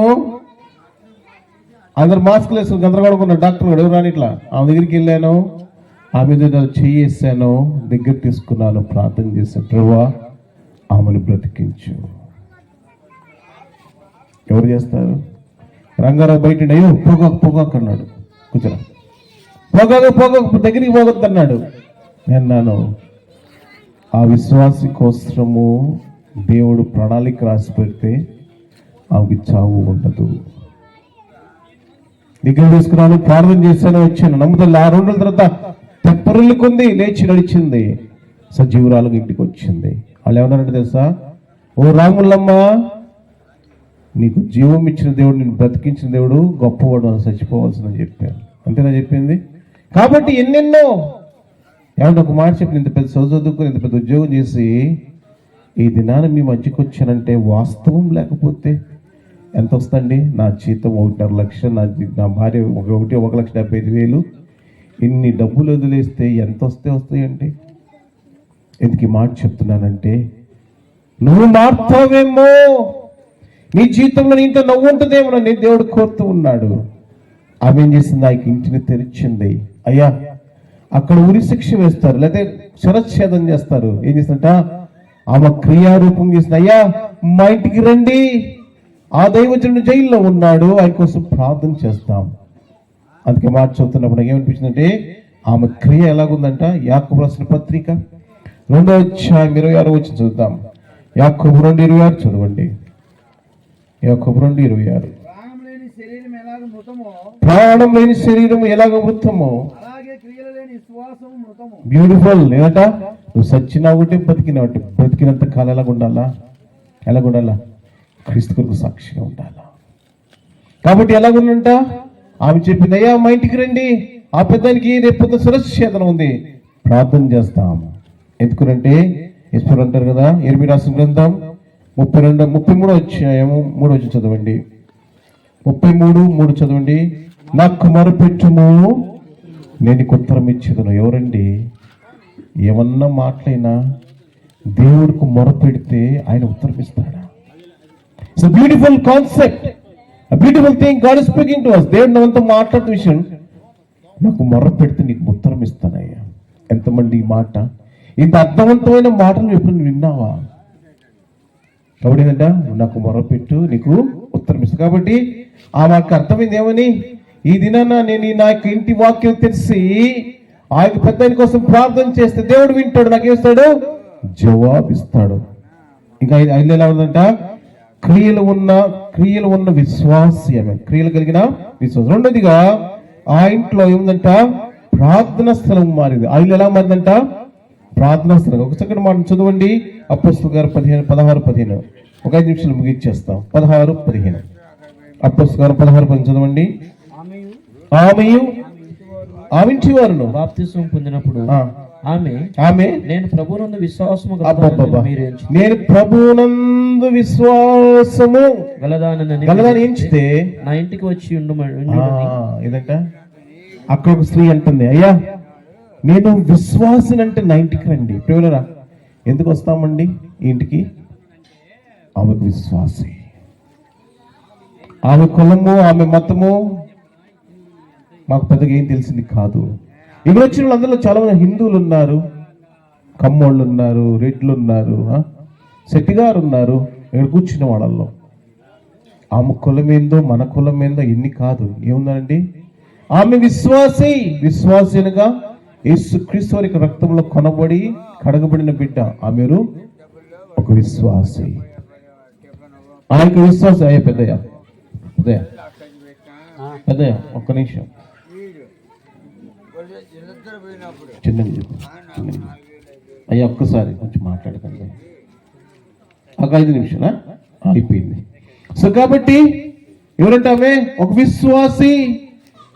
అందరు మాస్కులు వేసుకుని గందరగోడుకున్న డాక్టర్ కూడా ఎవరు రాని ఇట్లా. ఆమె దగ్గరికి వెళ్ళాను, ఆమె దగ్గర చేయేసాను, దగ్గర తీసుకున్నాను, ప్రార్థన చేశాను, ప్రభువా ఆమెను బ్రతికించు. ఎవరు చేస్తారు? రంగారావు బయట అయ్యో పోగాక అన్నాడు, కూర్చోరా, పోగాక దగ్గరికి పోగొద్దు అన్నాడు. నేను ఆ విశ్వాసి కోసము దేవుడు ప్రణాళిక రాసి పెడితే ఆమెకి చావు ఉండదు. దగ్గర తీసుకున్నాను, ప్రార్థన చేశాను, వచ్చాను, నమ్ముతుంది. 6 రోజుల తర్వాత తెప్పరిల్లుకుంది, లేచి నడిచింది, సజీవురాలుగా ఇంటికి వచ్చింది. వాళ్ళు ఏమన్నారంటే తెలుసా, ఓ రాములమ్మ, నీకు జీవం ఇచ్చిన దేవుడు, నేను బ్రతికించిన దేవుడు గొప్పవాడు, అని చచ్చిపోవాల్సిందని చెప్పారు. అంతేనా చెప్పింది? కాబట్టి ఎన్నెన్నో ఏమంటే ఒక మాట చెప్పిన, ఇంత పెద్ద చదువుకుని ఇంత పెద్ద ఉద్యోగం చేసి ఈ దినాన్ని మీ మధ్యకి వచ్చానంటే వాస్తవం లేకపోతే ఎంత వస్తుందండి? నా జీతం 1.5 లక్షలు, నా భార్య 1,75,000, ఇన్ని డబ్బులు వదిలేస్తే ఎంత వస్తాయండి? ఎందుకు ఈ మాట చెప్తున్నానంటే, నువ్వు మారుతావేమో, నీ జీవితంలో ఇంట్లో నవ్వు ఉంటుందేమో నీ దేవుడు కోరుతూ ఉన్నాడు. ఆమె ఏం చేసింది? ఆ ఇంటిని తెరిచింది. అయ్యా, అక్కడ ఉరి శిక్ష వేస్తారు, లేకపోతే శరచ్ఛేదం చేస్తారు. ఏం చేస్తుంట? ఆమె క్రియారూపం చేసింది. అయ్యా, మా ఇంటికి రండి, ఆ దైవజనుడు జైల్లో ఉన్నాడు, ఆయన కోసం ప్రార్థన చేస్తాం. అందుకే మాట చదువుతున్నప్పుడు ఏమనిపించిందంటే, ఆమె క్రియ ఎలాగుందంట? యాకోబు రాసిన పత్రిక 2వ అధ్యాయం 26వ వచనం చదువుతాం. యాకోబు 2:26 చదవండి. యాకోబు 2:26. ప్రాణం లేని శరీరం ఎలాగ మృతమో బ్యూటిఫుల్. ఏదట? నువ్వు సచ్చినా ఒకటి, బతికినా ఒకటి. బతికినంత కాలం ఎలాగుండాలా? క్రీస్తు కొరకు సాక్షిగా ఉండాలా. కాబట్టి ఎలాగుందంట? ఆమె చెప్పింది, అయ్యా మా ఇంటికి రండి, ఆ పెద్దానికి రేపు సురక్షేతన ఉంది, ప్రార్థన చేస్తాం. ఎందుకంటే ఈశ్వరు అంటారు కదా, ఎర్మి రాసిన గ్రంథం 33వ అధ్యాయము 3వ వచనం చదవండి. 33:3 చదవండి. నాకు మొరపెట్టుము, నేను నీకు ఉత్తరం ఇచ్చేదను. ఎవరండి? ఏమన్నా మాటలైనా దేవుడికి మొరపెడితే ఆయన ఉత్తరం ఇస్తాడా? It's a beautiful concept, a beautiful thing God is speaking to us. దేవుడు నాతో మాట్లాడుతున్న విషయం, నాకు మొర్ర పెడితే నీకు ఉత్తరం ఇస్తానయ్యా. ఎంతమంది ఈ మాట, ఇంత అర్థవంతమైన మాటలు ఎప్పుడు విన్నావా? కాబట్టి ఏంటంట, నాకు మొర్ర పెట్టు, నీకు ఉత్తరం ఇస్తా. కాబట్టి ఆ మాకు అర్థమైంది ఏమని? ఈ దినాన నేను నా యొక్క ఇంటి వాక్యం తెలిసి ఆ యొక్క పెద్దాని కోసం ప్రార్థన చేస్తే దేవుడు వింటాడు, నాకేస్తాడు? జవాబిస్తాడు. ఇంకా 5 ఎలా ఉందంట? క్రియలు ఉన్న విశ్వాసి. ఆమె క్రియలు కలిగిన విశ్వాసం. రెండోదిగా ఆ ఇంట్లో ఏముందంట? ప్రార్థనా స్థలం మారింది. ఆ ఇల్లు ఎలా మారిందంట? ప్రార్థనా స్థలం. ఒక సెకండ్ మాట చదవండి. అపోస్తలుల గారు 16:15. ఒక 5 నిమిషాలు ముగించేస్తాం. 16:15. అపోస్తలుల గారు 16:15 చదవండి. ఆమెయు ఆమె ఇంటి వారును బాప్తిస్మం పొందినప్పుడు ఆమె నేను ప్రభువునందు విశ్వాసము గలదానని ఎంచితే నా ఇంటికి వచ్చి ఏదంట? అక్కడ ఒక స్త్రీ అంటుంది, అయ్యా నేను విశ్వాసినంటే నా ఇంటికి రండి. ప్రియులరా, ఎందుకు వస్తామండి ఈ ఇంటికి? ఆమెకు విశ్వాసి. ఆమె కులము, ఆమె మతము మాకు పెద్దగా ఏం తెలిసింది కాదు. ఇక్కడ వచ్చిన వాళ్ళందరిలో చాలా మంది హిందువులు ఉన్నారు, కమ్మోళ్ళు ఉన్నారు, రెడ్లు ఉన్నారు, శెట్టిగారు ఉన్నారు. ఇక్కడ కూర్చున్న వాళ్ళల్లో ఆమె కులమేందో మన కులమేందో ఎన్ని కాదు. ఏముందండి? ఆమె విశ్వాసి అనగా యేసుక్రీస్తు వారి రక్తంలో కొనబడి కడగబడిన బిడ్డ. ఆమె ఒక విశ్వాసి. ఆ యొక్క విశ్వాసి. అయ్యా పెద్దయ్య ఒక్క నిమిషం చిన్నది అయ్యా, ఒక్కసారి కొంచెం మాట్లాడకండి. ఒక 5 నిమిషాలా? అయిపోయింది. సో కాబట్టి ఎవరంటే ఆమె ఒక విశ్వాసి.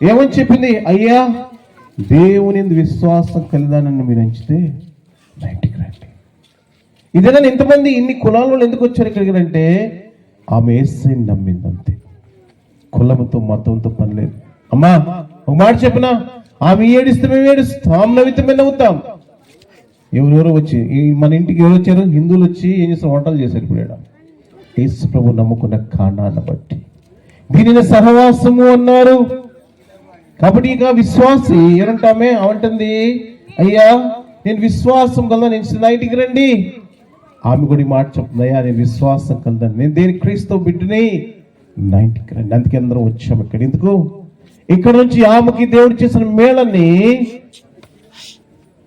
ఏమని చెప్పింది? అయ్యా దేవుని విశ్వాసం కలిదానని మీరు ఎంచితే నా ఇంటికి రండి. ఇదేనా? ఇంతమంది ఇన్ని కులాల వాళ్ళు ఎందుకు వచ్చారు ఇక్కడికి అంటే ఆమె యేసుని నమ్మిందంతే. కులంతో మతంతో పని లేదు. అమ్మా ఒక మాట చెప్పినా, ఆమె ఏడిస్తే మేము ఏడుస్తాం, ఆమె నవ్వితే మేము నవ్వుతాం. ఎవరెవరో వచ్చి మన ఇంటికి ఎవరు వచ్చారు? హిందువులు వచ్చి ఏం చేస్తారు? వంటలు చేశారు. ఇప్పుడు యేసు ప్రభు నమ్ముకున్న కారణాన్ని బట్టి దీనిని సహవాసము అన్నారు. కాబట్టి ఇక విశ్వాసి ఏమంటామే? అవంటుంది, అయ్యా నేను విశ్వాసం కలదా, నేను నా ఇంటికి రండి. ఆమె కూడా ఈ మాట చెప్తుంది, అయ్యా నేను విశ్వాసం కలదాను, నేను దేని క్రీస్తు బిడ్డని, నా ఇంటికి రండి. అందుకే అందరం వచ్చాము ఇక్కడ. ఎందుకు? ఇక్కడ నుంచి ఆమెకి దేవుడు చేసిన మేళని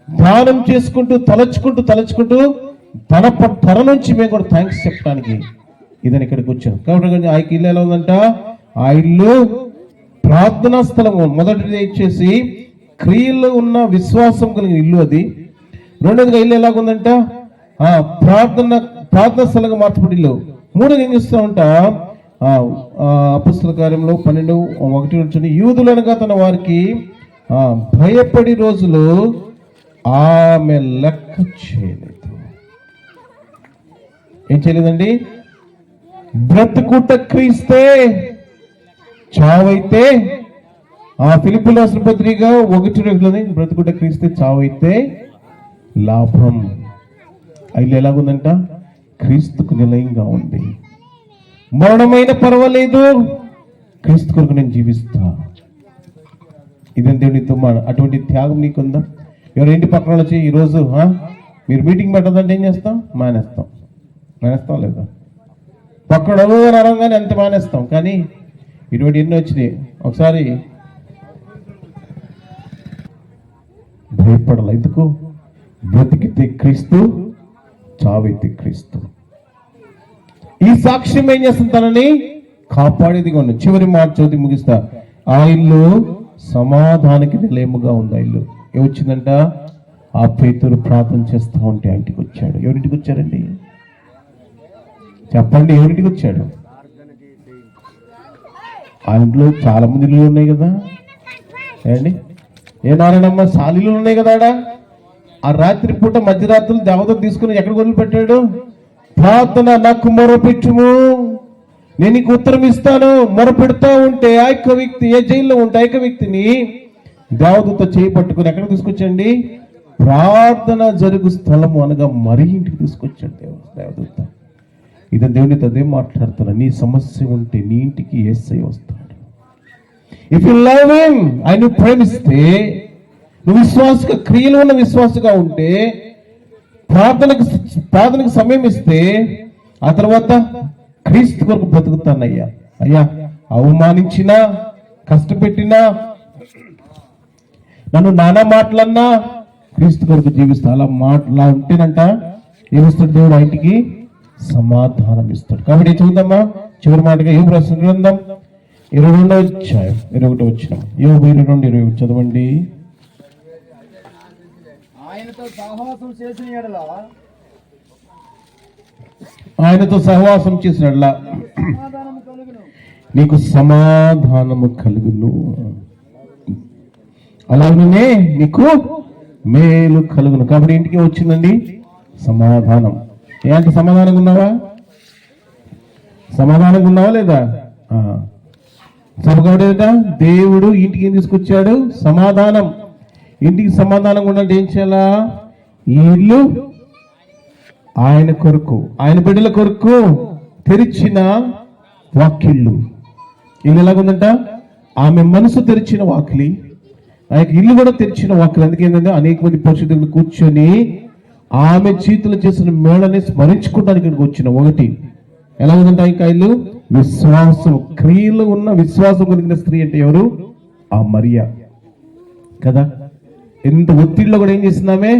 ధ్యానం చేసుకుంటూ తలచుకుంటూ తన నుంచి మేము కూడా థ్యాంక్స్ చెప్పడానికి ఇదని ఇక్కడికి వచ్చాం. కాబట్టి ఆ ఇల్లు ఎలా ఉందంట, ఆ ఇల్లు ప్రార్థనా స్థలము. మొదటిది వచ్చేసి క్రియల్లో ఉన్న విశ్వాసం కలిగిన ఇల్లు అది. రెండోదిగా ఇల్లు ఎలాగుందంట, ప్రార్థన స్థలంగా మార్చబడి ఇల్లు. మూడోది ఏం చేస్తామంట, అపొస్తలుల కార్యంలో 12:1 యూదులనగా తన వారికి భయపడి రోజులు ఆమె లెక్క చేయలేదు. ఏం చేయలేదండి? బ్రతుకుట క్రీస్తే, చావైతే. ఫిలిప్పీయులకు రాసిన పత్రిక 1:2 బ్రతుకుట క్రీస్తే, చావైతే లాభం. ఇల్లు ఎలాగుందంట, క్రీస్తుకు నిలయంగా ఉంది. మరణమైన పర్వాలేదు, క్రీస్తు కొరకు నేను జీవిస్తా. ఇదే దేవునితో అటువంటి త్యాగం నీకుందా? ఎవరు ఇంటి పక్కన వచ్చి ఈరోజు మీరు మీటింగ్ పెట్టదంటే ఏం చేస్తాం? మానేస్తాం లేదా? పక్కన అనగానే ఎంత మానేస్తాం. కానీ ఇటువంటి ఎన్నో వచ్చినాయి. ఒకసారి భయపడాల. ఎందుకు? బ్రతికితే క్రీస్తు, చావైతే క్రీస్తు. ఈ సాక్ష్యం ఏం చేస్తుంది? తనని కాపాడేదిగా ఉంది. చివరి మాట చదివి ముగిస్తా. ఆ ఇల్లు సమాధానానికి నిలయముగా ఉంది. ఆ ఇల్లు ఏమొచ్చిందంట, ఆ పేతురు ప్రార్థన చేస్తా ఉంటే ఆ ఇంటికి వచ్చాడు. ఎవరింటికి వచ్చారండి? చెప్పండి, ఎవరింటికి వచ్చాడు? ఆ ఇంట్లో చాలా మంది ఇల్లు ఉన్నాయి కదా ఏమండి? ఏ నారాయణమ్మ, సాలీలు ఉన్నాయి కదా ఆడ. ఆ రాత్రి పూట మధ్యరాత్రులు దేవత తీసుకుని ఎక్కడ వదిలిపెట్టాడు? ప్రార్థన, నాకు మొరపెట్టుము, నేను నీకు ఉత్తరం ఇస్తాను. మొరపెడతా ఉంటే ఆ యొక్క వ్యక్తి, ఏ జైల్లో ఉంటే ఆ యొక్క వ్యక్తిని దేవదూత చేయి పట్టుకుని ఎక్కడ తీసుకొచ్చండి? ప్రార్థన జరుగు స్థలము అనగా మరి ఇంటికి తీసుకొచ్చాడు దేవదూత. ఇదే దేవునితో అదే మాట్లాడుతున్నా. నీ సమస్య ఉంటే నీ ఇంటికి యేసయ్య వస్తాడు. ఇఫ్ యు లవ్ హిమ్, ఆయన ప్రేమిస్తే, నువ్వు విశ్వాసగా, క్రియలు ఉన్న విశ్వాసగా ఉంటే, ప్రార్థనకు సమయం ఇస్తే, ఆ తర్వాత క్రీస్తు కొరకు బ్రతుకుతానయ్యా. అయ్యా, అవమానించినా, కష్టపెట్టినా, నన్ను నానా మాటలన్నా క్రీస్తు కొరకు జీవిస్తా. అలా ఉంటేనంట ఏమిస్తాడు దేవుడు? ఆ ఇంటికి సమాధానం ఇస్తాడు. కాబట్టి చూద్దామా చివరి మాటగా యోబు రాసిన గ్రంథం 22:21. యోబు 22:21 చదవండి. ఆయనతో సహవాసం చేసినట్లా నీకు సమాధానము కలుగును, అలాగనే నీకు మేలు కలుగును. కాబట్టి ఇంటికి వచ్చిందండి సమాధానం. ఏంటి సమాధానంగా ఉన్నావా? సమాధానంగా ఉన్నావా లేదా? కాబట్టి దేవుడు ఇంటికి ఏం తీసుకొచ్చాడు? సమాధానం. ఇంటికి సమాధానంగా ఉండాలంటే ఏం చేయాలా? ఈ ఇల్లు ఆయన కొరకు, ఆయన బిడ్డల కొరకు తెరిచిన వాకిళ్ళు. ఇల్లు ఎలాగుందంట? ఆమె మనసు తెరిచిన వాకిలి, ఆ యొక్క ఇల్లు కూడా తెరిచిన వాకిలి. అందుకేంటంటే అనేక మంది పరిశుద్ధులు కూర్చొని ఆమె చేతులు చేసిన మేళని స్మరించుకోవడానికి ఇక్కడికి వచ్చిన. ఒకటి ఎలా ఉందంట ఇంకా ఇల్లు? విశ్వాసం, క్రియలు ఉన్న విశ్వాసం కలిగిన స్త్రీ అంటే ఎవరు? ఆ మరియా కదా. ఎంత ఒత్తిడిలో కూడా ఏం చేసిందామే?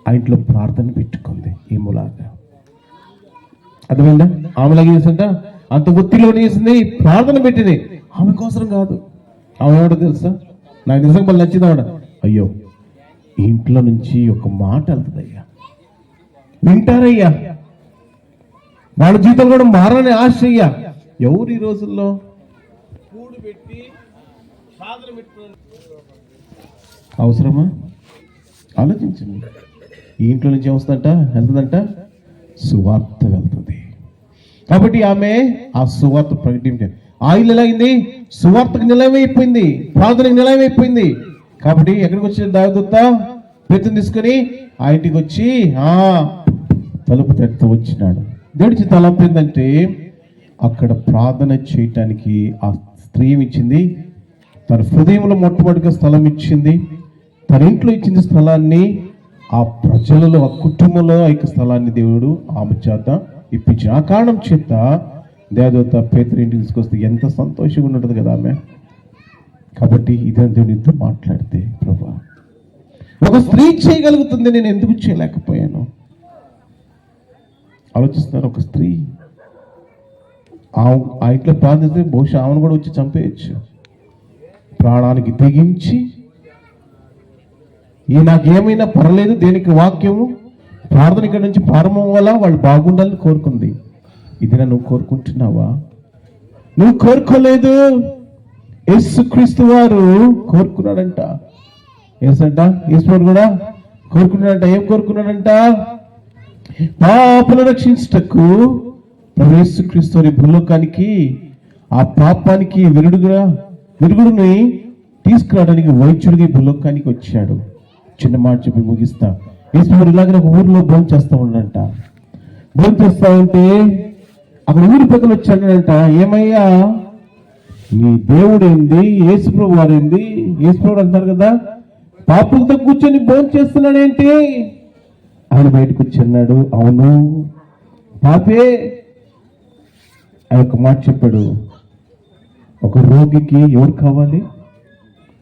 ఆ ఇంట్లో ప్రార్థన పెట్టుకుంది. ఏమోలాగా అర్థమైందా? ఆమెలాగా చేసింట అంత ఒత్తిడిలో చేసింది, ప్రార్థన పెట్టింది. ఆమె కోసం కాదు. ఆమె ఏమిటో తెలుసా? నాకు నిజంగా మళ్ళీ నచ్చింది ఆవిడ. అయ్యో, ఈ ఇంట్లో నుంచి ఒక మాట వెళ్తుందయ్యా, వింటారయ్యా, వాళ్ళ జీవితాలు కూడా మారని ఆశ అయ్యా. ఎవరు ఈ రోజుల్లో కూడు పెట్టి సాధన పెట్టుకుని అవసరమా? ఆలోచించండి. ఈ ఇంట్లో నుంచి ఏమొస్తుందంట? వెళ్తుందంట, సువార్త వెళ్తుంది. కాబట్టి ఆమె ఆ సువార్త ప్రకటించారు. ఆ ఇల్లు ఎలాగింది? సువార్తకు నిలయమైపోయింది, ప్రార్థనకు నిలయమైపోయింది. కాబట్టి ఎక్కడికి వచ్చిన దేవదూత పేతురుని తీసుకొని ఆ ఇంటికి వచ్చి తలుపు తట్టుతూ వచ్చినాడు. దేవుడి తలంపు ఏంటంటే అక్కడ ప్రార్థన చేయటానికి ఆ స్త్రీ ఇచ్చింది. తన హృదయంలో మొట్టమొదటిగా స్థలం ఇచ్చింది. తన ఇంట్లో ఇచ్చిన స్థలాన్ని ఆ ప్రజలలో, ఆ కుటుంబంలో ఆ యొక్క స్థలాన్ని దేవుడు ఆమె చేత ఇప్పించిన. ఆ కారణం చేత దేవదూత పేతురు ఇంటికి తీసుకొస్తే ఎంత సంతోషంగా ఉంటుంది కదా ఆమె. కాబట్టి ఇదే దేవునితో మాట్లాడితే, ప్రభా ఒక స్త్రీ చేయగలుగుతుంది, నేను ఎందుకు చేయలేకపోయాను? ఆలోచిస్తున్నారు. ఒక స్త్రీ ఆ ఇంట్లో ప్రార్థిస్తే బహుశా ఆమెను కూడా వచ్చి చంపేయచ్చు. ప్రాణానికి తెగించి నాకేమైనా పర్లేదు, దేనికి వాక్యము ప్రార్థన ఇక్కడ నుంచి ప్రారంభం వల్ల వాళ్ళు బాగుండాలని కోరుకుంది. ఇది నువ్వు కోరుకుంటున్నావా? నువ్వు కోరుకోలేదు, యేసుక్రీస్తు వారు కోరుకున్నాడంట. ఏసంట ఈశ్వరుడు కూడా కోరుకున్నాడంట. ఏం కోరుకున్నాడంట? పాపను రక్షించటకు యేసుక్రీస్తు వారి భూలోకానికి ఆ పాపానికి విరుగుడుని తీసుకురావడానికి వైద్యుడికి భూలోకానికి వచ్చాడు. చిన్న మాట చెప్పి ముగిస్తా. ఈశ్వరుడు ఇలాగ ఒక ఊరిలో భోజనం చేస్తా ఉన్నాడంట. భోజనం చేస్తా ఉంటే అక్కడ ఊరి పెద్దలు వచ్చాడంట. ఏమయ్యా, నీ దేవుడు ఏంది, యేసుప్రభు వారు ఏంది, యేసుప్రభు అంటారు కదా, పాపులతో కూర్చొని భోజనం చేస్తున్నాడేంటి? ఆయన బయటకు వచ్చి అన్నాడు, అవును పాపే. ఆ యొక్క మాట చెప్పాడు. ఒక రోగికి ఎవరు కావాలి?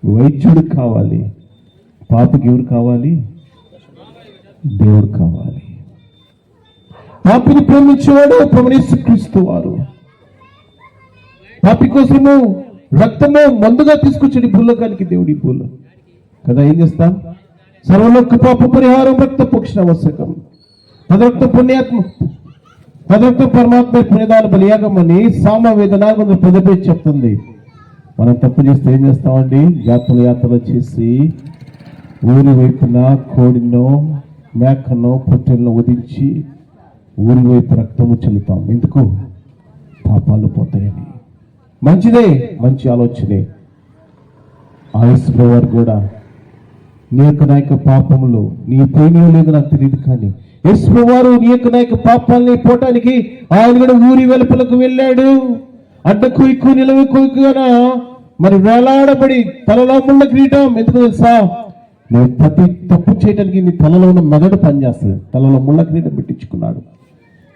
వైద్యుడు కావాలి. పాపకి ఎవరు కావాలి? దేవుడు కావాలి. పాపిని ప్రేమించేవాడు యేసుక్రీస్తు వారు. పాపి కోసము రక్తము మందుగా తీసుకొచ్చాడు భూలోకానికి దేవుడి భూలో కదా. ఏం చేస్తాం? సర్వలోక పాప పరిహారం రక్త పోక్షణ అవశ్యకం. పదరక్త పరమాత్మ పుణ్యదాన బలియాగం అని సామవేద 410 చెప్తుంది. మనం తప్పు చేస్తే ఏం చేస్తామండి? యాత్రలు చేసి ఊరి వైపున కోడినో మేకనో పొట్టెలను వధించి ఊరి వైపు రక్తము చెల్లుతాం. ఎందుకు? పాపాలు పోతాయని. మంచిదే, మంచి ఆలోచనే. ఆయుష్వారు కూడా నీ యొక్క నాయక పాపములు నీ ప్రేమ లేదు నాకు తెలియదు, కానీ యేసువారు నీ యొక్క నాయక పాపాలని పోవటానికి ఆయన కూడా ఊరి వెలుపలకు వెళ్ళాడు. అడ్డ కుయ్కు నిలవ కుయ్కుగా మరి వేలాడబడి తలలో ముళ్ళ కిరీటం. ఎందుకు తెలుసా? నువ్వు ప్రతి తప్పు చేయడానికి నీ తలలో ఉన్న మెదడు పనిచేస్తుంది. తలలో ముళ్ళ కిరీటం పెట్టించుకున్నాడు.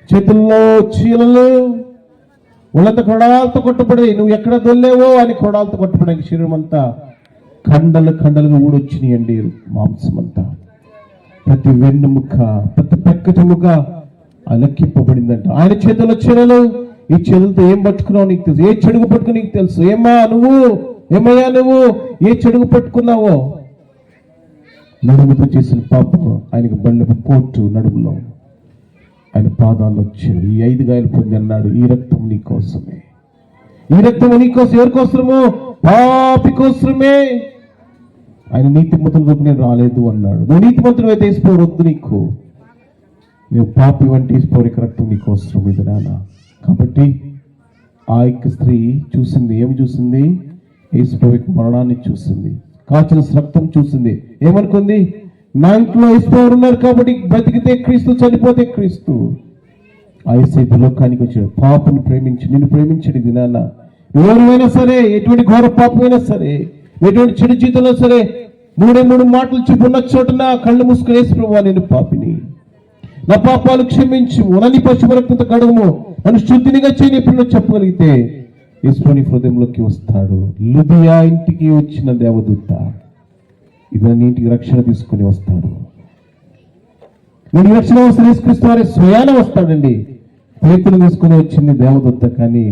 చేతుల్లో చీలలు, వాళ్ళంతా కొడాలతో కొట్టబడి నువ్వు ఎక్కడ దొల్లేవో అని కొడాలతో కొట్టబడి శరీరం అంతా ఖండలుగా ఊడొచ్చినాయండి. మాంసం అంతా, ప్రతి వెన్నుముక్క, ప్రతి పెక్కటముక అలక్కింపబడిందంట. ఆయన చేతుల్లో చీరలు. ఈ చేతులతో ఏం పట్టుకున్నావు నీకు తెలుసు. ఏ చెడుగు పట్టుకుని నీకు తెలుసు. ఏమయ్యా నువ్వు ఏ చెడుగు పట్టుకున్నావో? నడుముతో చేసిన పాపం ఆయనకు బండ్లకు పోటు నడుములో, ఆయన పాదాల్లో వచ్చాడు. ఈ 5 గాయాలు పొంది అన్నాడు, ఈ రక్తం నీ కోసమే, ఈ రక్తం నీ కోసం. ఎవరి కోసము? పాపి కోసమే. ఆయన నీతిమంతులకు నేను రాలేదు అన్నాడు. నువ్వు నీతిమంతులు అయితే వేసిపోరు, వద్దు నీకు. నువ్వు పాపి వంటి వేసిపోరు, రక్తం నీకు అవసరం ఇది నాన్న. కాబట్టి ఆ యొక్క స్త్రీ చూసింది. ఏమి చూసింది? యేసుప్రభు మరణాన్ని చూసింది, కాచిన రక్తం చూసింది. ఏమనుకుంది? నా ఇంట్లో యేసుప్రభు ఉన్నారు కాబట్టి బ్రతికితే క్రీస్తు, చనిపోతే క్రీస్తు. ఆ యేసు లోకానికి వచ్చాడు. పాపని ప్రేమించి నిన్ను ప్రేమించడు ఇది నాన్న. ఎవరైనా సరే, ఎటువంటి ఘోర పాపమైనా సరే, ఎటువంటి చెడు జీతంలో సరే, 3 మాటలు చెప్పున్న చోటున కళ్ళు మూసుకుని యేసుప్రభు నేను పాపిని, నా పాపాలు క్షమించు, నన్ను పశువు రక్తంతో కడుగుము, నన్ను శుద్ధినిగా చేయని ఎప్పుడు చెప్పగలిగితే యేసుని హృదయంలోకి వస్తాడు. లుదియా ఇంటికి వచ్చిన దేవదూత ఇది నీ ఇంటికి రక్షణ తీసుకుని వస్తాడు. నేను రక్షణ వస్తే యేసుక్రీస్తు వారి స్వయాన వస్తాడండి. పేతులు తీసుకుని వచ్చింది దేవదూత, కానీ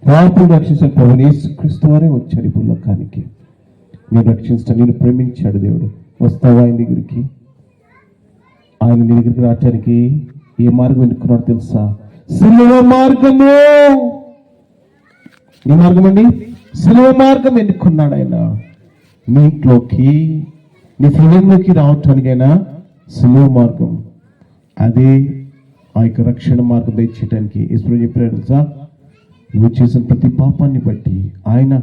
పాపులు రక్షించిన ప్రభు యేసుక్రీస్తు వారే వచ్చాడు ఈ భూలోకానికి. నేను రక్షించడం, నేను ప్రేమించాడు దేవుడు. వస్తావా ఆయన దగ్గరికి? ఆయన నీ దగ్గరికి రావటానికి ఏ మార్గం ఎన్నుకున్నాడు తెలుసా? సిలువ మార్గము. ఏ మార్గం అండి? సిలువ మార్గం ఎన్నుకున్నాడు ఆయన. నీ ఇంట్లోకి, నీ హృదయంలోకి రావటానికైనా సిలువ మార్గం. అదే ఆ యొక్క రక్షణ మార్గం తెచ్చేయటానికి యేసు చెప్పాడు తెలుసా? నువ్వు చేసిన ప్రతి పాపాన్ని బట్టి ఆయన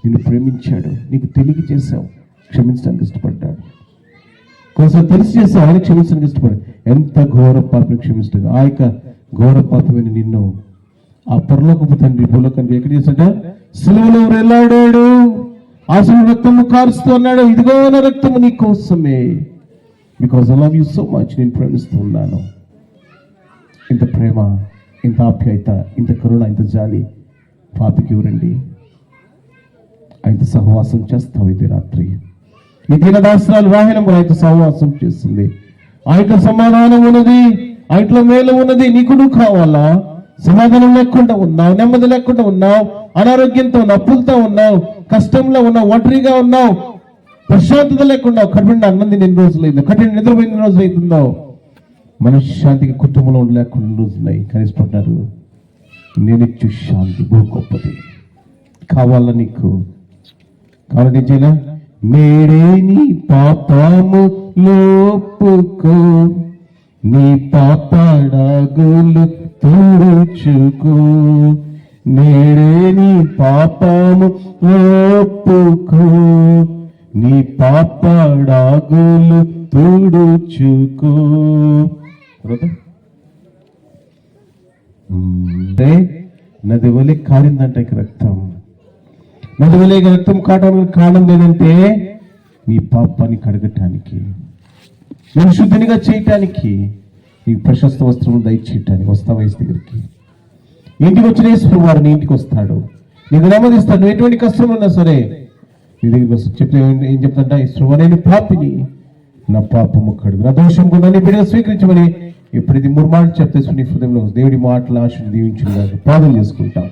నిన్ను ప్రేమించాడు. నీకు తెలియక చేశావు, క్షమించడానికి ఇష్టపడ్డాడు. కొంచెం తెలిసి చేస్తావు, ఆయన క్షమించడానికి ఇష్టపడ్డాడు. ఎంత ఘోర పాపని క్షమిస్తాడు. ఆ యొక్క ఘోర పాపమైన నిన్ను ఆ పరలోకపు తండ్రి భూలోకానికి ఎక్కడ చేశాడ? సిలువలో వెళ్ళాడాడు. ఆ సిలువ రక్తము కారుస్తూ అన్నాడు, ఇదిగో నా రక్తము నీ కోసమే, because I love you so much. నేను ప్రేమిస్తూ ఉన్నాను. ఇంత ప్రేమ, ఇంత ఆప్యాయత, ఇంత కరుణ, ఇంత జాలి పాపికి ఎవరండి? ఆయనతో సహవాసం చేస్తావు ఇది రాత్రి. ఈ దీనదాసరాలు రాహిలం ఆయనతో సహవాసం చేస్తుంది. ఆయనతో సమాధానం ఉన్నది, ఆయనలో మేలు ఉన్నది. నీకు నువ్వు కావాలా? సమాధానం లేకుండా ఉన్నావు, నెమ్మది లేకుండా ఉన్నావు, అనారోగ్యంతో ఉన్నావు, అప్పులతో ఉన్నావు, కష్టంలో ఉన్నావు, ఒంటరిగా ఉన్నావు, ప్రశాంతత లేకుండా కఠిన అన్నం తిని ఎన్ని రోజులు అయిందో, కఠిన నిద్రపోయిన ఎన్ని రోజులు అవుతుందో, మనశ్శాంతికి కుటుంబంలో లేకుండా రోజులున్నాయి. కనిపిస్తున్నారు. నేనిచ్చు శాంతి బహు గొప్పది. కావాలా నీకు? కావాలంటే చేయాలా? మేడే నీ పాపము లోపుకో, నీ పాపడాగులు తుడుచుకో, నేడే నీ పాపము లోపుకో, నీ పాపడాగులు తుడుచుకో. నది వలె కారిందంట ఇక రక్తం. నది వలె రక్తం కావడానికి కారణం లేదంటే నీ పాపాన్ని కడగటానికి, నేను శుద్ధినిగా చేయటానికి, నీకు ప్రశస్త వస్త్రము దయచేయటానికి. వస్తావా యేసు దగ్గరికి? ఇంటికి వచ్చిన యేసు వారు నీ ఇంటికి వస్తాడు, నీకు నెమ్మదిస్తాడు. నువ్వు ఎటువంటి కష్టం ఉన్నా సరే నీ దగ్గరికి వస్తాడు. చెప్తే ఏం చెప్తాంట? యేసు నేను పాపిని, నా పాపము కడుగు, నా దోషం కూడా నీ బిడ్డగా స్వీకరించమని ఎప్పుడైతే 3 మాటలు చెప్తే నీ హృదయంలో దేవుడి మాటలు ఆశను దీవించుకున్నాడు. ప్రార్థన చేసుకుంటాం.